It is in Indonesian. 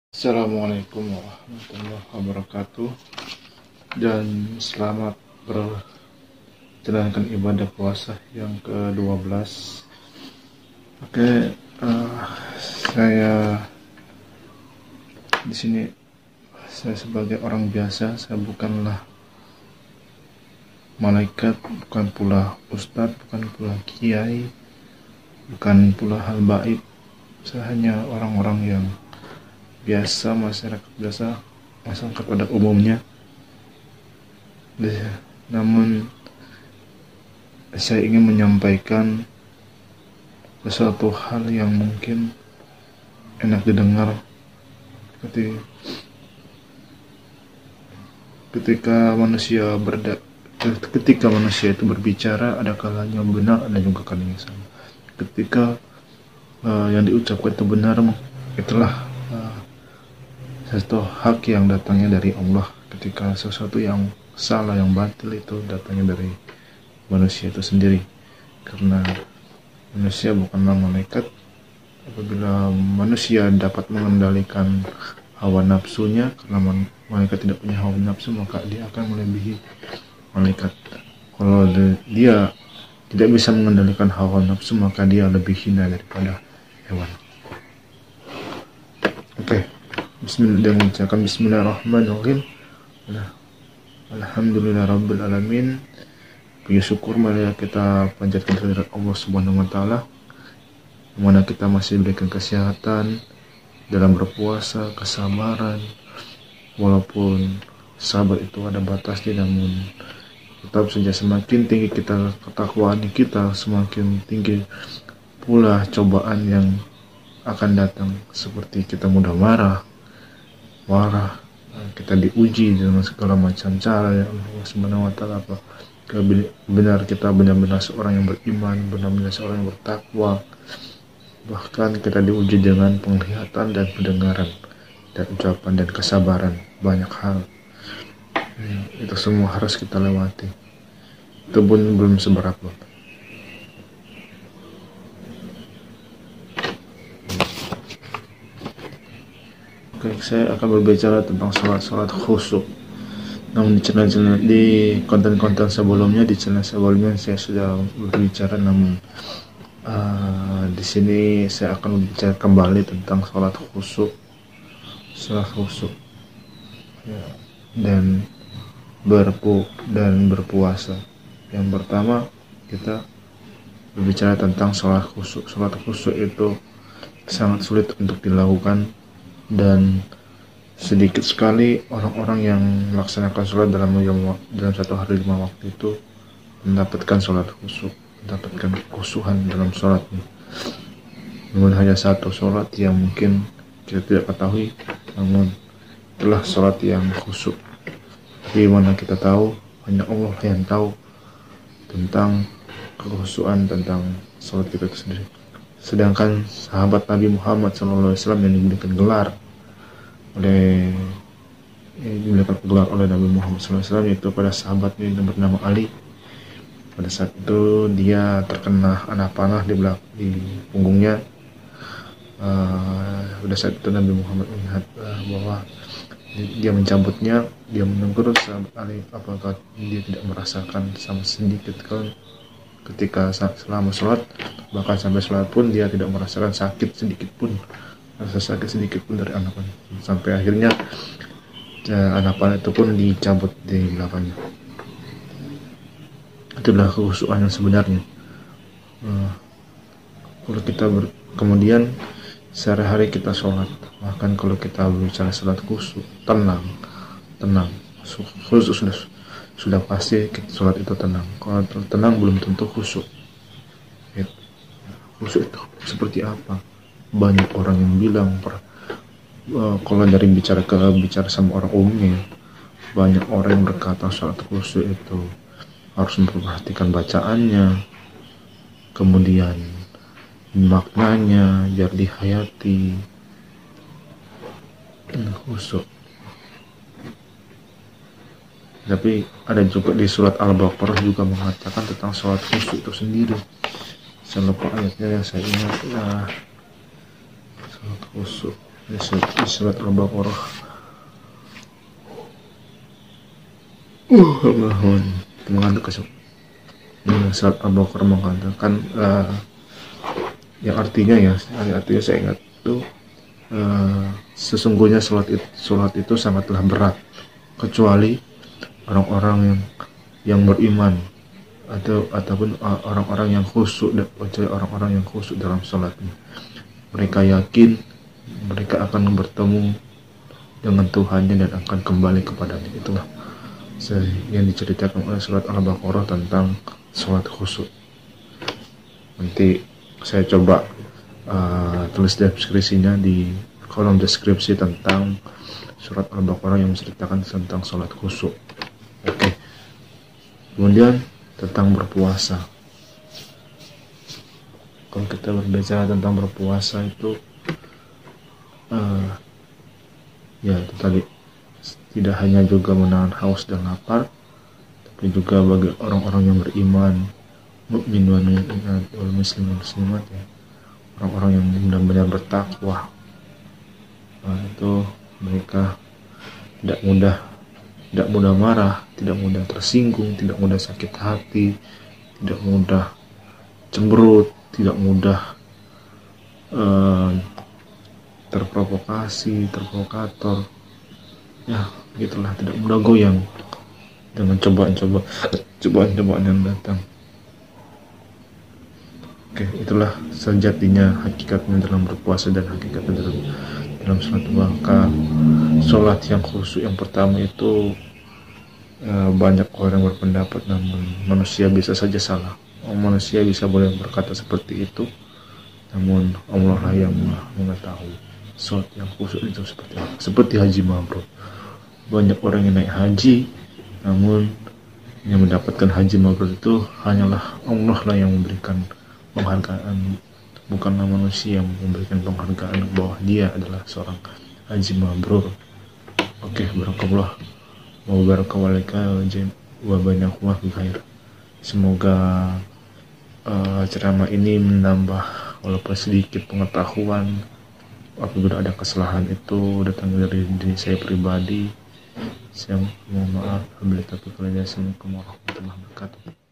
Assalamualaikum warahmatullahi wabarakatuh, dan selamat menjalankan ibadah puasa yang ke-12. Oke, saya di sini saya sebagai orang biasa, saya bukanlah malaikat, bukan pula ustadz, bukan pula kiai, bukan pula hal baik. Saya hanya orang-orang yang biasa, masyarakat biasa, masyarakat pada umumnya. Namun saya ingin menyampaikan sesuatu hal yang mungkin enak didengar ketika manusia itu berbicara, ada kalanya benar, ada juga kalanya salah. Ketika yang diucapkan itu benar, itulah sesuatu hak yang datangnya dari Allah. Ketika sesuatu yang salah, yang batil, itu datangnya dari manusia itu sendiri. Karena manusia bukanlah malaikat. Apabila manusia dapat mengendalikan hawa nafsunya, karena malaikat tidak punya hawa nafsu, maka dia akan melebihi malaikat. Kalau dia tidak bisa mengendalikan hawa nafsu, maka dia lebih hina daripada hewan. Oke. Bismillahirrahmanirrahim. Alhamdulillah alamin. Puji syukur marilah kita panjatkan kehadirat Allah Subhanahu wa taala, di mana kita masih diberikan kesehatan dalam berpuasa, kesabaran. Walaupun sabar itu ada batasnya, namun tetap saja semakin tinggi kita ketakwaan kita, semakin tinggi pula cobaan yang akan datang. Seperti kita mudah marah, kita diuji dengan segala macam cara ya Allah Subhanahu wa taala. Benar kita benar-benar seorang yang beriman, benar-benar seorang yang bertakwa. Bahkan kita diuji dengan penglihatan dan pendengaran dan ucapan dan kesabaran. Banyak hal itu semua harus kita lewati. Itu pun belum seberapa. Oke, saya akan berbicara tentang sholat khusyuk. Namun di konten-konten sebelumnya, saya sudah berbicara. Namun di sini saya akan berbicara kembali tentang sholat khusyuk ya, dan berpuasa. Yang pertama, kita berbicara tentang sholat khusyuk. Sholat khusyuk itu sangat sulit untuk dilakukan, dan sedikit sekali orang-orang yang melaksanakan sholat dalam satu hari 5 waktu itu mendapatkan sholat khusyuk, mendapatkan kekhusyuan dalam sholatnya. Namun hanya satu sholat yang mungkin kita tidak ketahui, namun itulah sholat yang khusyuk. Di mana kita tahu, hanya Allah yang tahu tentang kekhusyuan, tentang sholat kita itu sendiri. Sedangkan sahabat Nabi Muhammad SAW yang diberikan gelar oleh Nabi Muhammad SAW, yaitu pada sahabatnya yang bernama Ali. Pada saat itu dia terkena anak panah di punggungnya. Pada saat itu Nabi Muhammad melihat bahwa dia mencabutnya. Dia menegur sahabat Ali, apakah dia tidak merasakan sama sedikit ketika selama sholat, bahkan sampai sholat pun dia tidak merasakan sakit sedikit pun dari anak panah. Sampai akhirnya anak panah itu pun dicabut di belakangnya. Itulah kekhusyuan yang sebenarnya. Kalau kita kemudian sehari-hari kita sholat, bahkan kalau kita berbicara sholat khusyuk, tenang, khusyuk sudah pasti sholat itu tenang. Kalau tenang belum tentu khusyuk. Khusyuk itu seperti apa? Banyak orang yang bilang, kalau dari bicara sama orang umumnya, banyak orang yang berkata sholat khusyuk itu harus memperhatikan bacaannya, kemudian maknanya biar dihayati. Khusyuk. Tapi ada juga di surat Al-Baqarah juga mengatakan tentang sholat khusyuk itu sendiri. Saya lupa ayatnya, yang saya ingat sholat khusyuk. di surat Al-Baqarah. Mohon mengatakan surat Al-Baqarah mengatakan yang artinya saya ingat itu sesungguhnya sholat itu sangatlah berat kecuali orang-orang yang beriman ataupun orang-orang yang khusyuk, dalam sholatnya. Mereka yakin mereka akan bertemu dengan Tuhannya dan akan kembali kepadanya. Itulah yang diceritakan oleh surat Al-Baqarah tentang sholat khusyuk. Nanti saya coba tulis deskripsinya di kolom deskripsi tentang surat Al-Baqarah yang menceritakan tentang sholat khusyuk. Oke. Kemudian tentang berpuasa. Kalau kita berbicara tentang berpuasa itu ya itu tadi, tidak hanya juga menahan haus dan lapar, tapi juga bagi orang-orang yang beriman, mukmin wal muslimat ya, orang-orang yang benar-benar bertakwa. Itu mereka tidak mudah marah, tidak mudah tersinggung, tidak mudah sakit hati, tidak mudah cemberut, tidak mudah terprovokator, ya gitulah, tidak mudah goyang dengan cobaan yang datang. Oke, itulah sejatinya hakikatnya dalam berpuasa dan hakikatnya dalam sholat. Maka sholat yang khusyuk yang pertama itu banyak orang yang berpendapat, namun manusia bisa saja salah. Manusia bisa boleh berkata seperti itu, namun Allah lah yang mengetahui sholat yang khusyuk itu seperti apa. Seperti haji mabrur, banyak orang yang naik haji, namun yang mendapatkan haji mabrur itu hanyalah Allah lah yang memberikan penghargaan, bukanlah manusia yang memberikan penghargaan bahwa dia adalah seorang haji mabrur. Oke, barakallah wa barakawalika wa bainakum bi khair. Semoga ceramah ini menambah walaupun sedikit pengetahuan. Apabila ada kesalahan itu datang dari diri saya pribadi, saya mohon maaf. Assalamualaikum warahmatullahi wabarakatuh.